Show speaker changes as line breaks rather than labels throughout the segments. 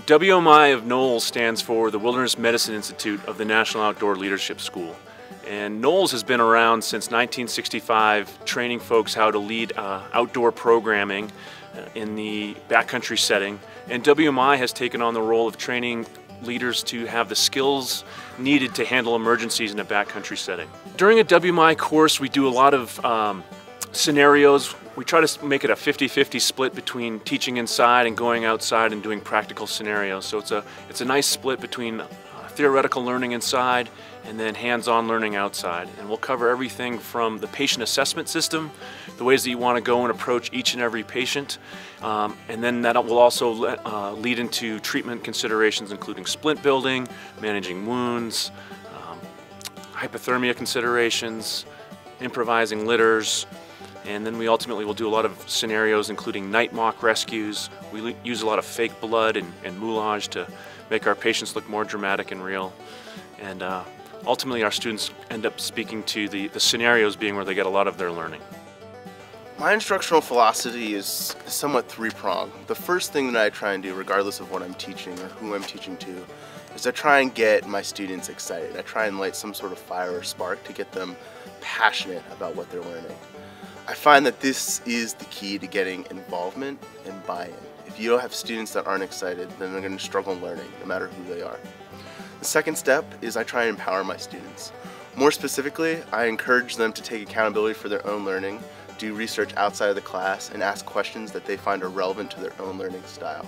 WMI of Knowles stands for the Wilderness Medicine Institute of the National Outdoor Leadership School. And Knowles has been around since 1965, training folks how to lead outdoor programming in the backcountry setting. And WMI has taken on the role of training leaders to have the skills needed to handle emergencies in a backcountry setting. During a WMI course, we do a lot of scenarios. We try to make it a 50-50 split between teaching inside and going outside and doing practical scenarios. So it's a nice split between theoretical learning inside and then hands-on learning outside. And we'll cover everything from the patient assessment system, the ways that you want to go and approach each and every patient, and then that will also lead into treatment considerations including splint building, managing wounds, hypothermia considerations, improvising litters, and then we ultimately will do a lot of scenarios including night mock rescues. We use a lot of fake blood and moulage to make our patients look more dramatic and real. And ultimately our students end up speaking to the scenarios being where they get a lot of their learning.
My instructional philosophy is somewhat three-pronged. The first thing that I try and do, regardless of what I'm teaching or who I'm teaching to, is I try and get my students excited. I try and light some sort of fire or spark to get them passionate about what they're learning. I find that this is the key to getting involvement and buy-in. If you don't have students that aren't excited, then they're going to struggle learning, no matter who they are. The second step is I try and empower my students. More specifically, I encourage them to take accountability for their own learning, do research outside of the class, and ask questions that they find are relevant to their own learning style.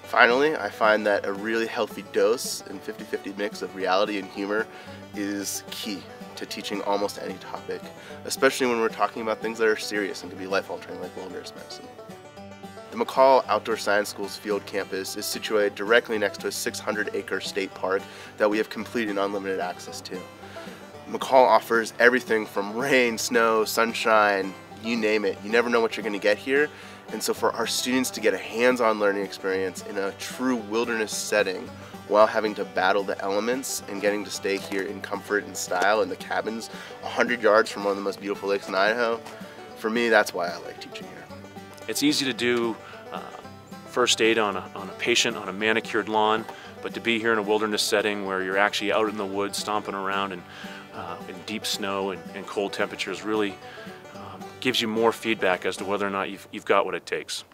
Finally, I find that a really healthy dose and 50-50 mix of reality and humor is key to teaching almost any topic, especially when we're talking about things that are serious and can be life-altering like wilderness medicine. The McCall Outdoor Science School's field campus is situated directly next to a 600-acre state park that we have complete and unlimited access to. McCall offers everything from rain, snow, sunshine, you name it. You never know what you're going to get here. And so for our students to get a hands-on learning experience in a true wilderness setting while having to battle the elements and getting to stay here in comfort and style in the cabins 100 yards from one of the most beautiful lakes in Idaho, for me, that's why I like teaching here.
It's easy to do first aid on a patient on a manicured lawn, but to be here in a wilderness setting where you're actually out in the woods stomping around in deep snow and cold temperatures really gives you more feedback as to whether or not you've got what it takes.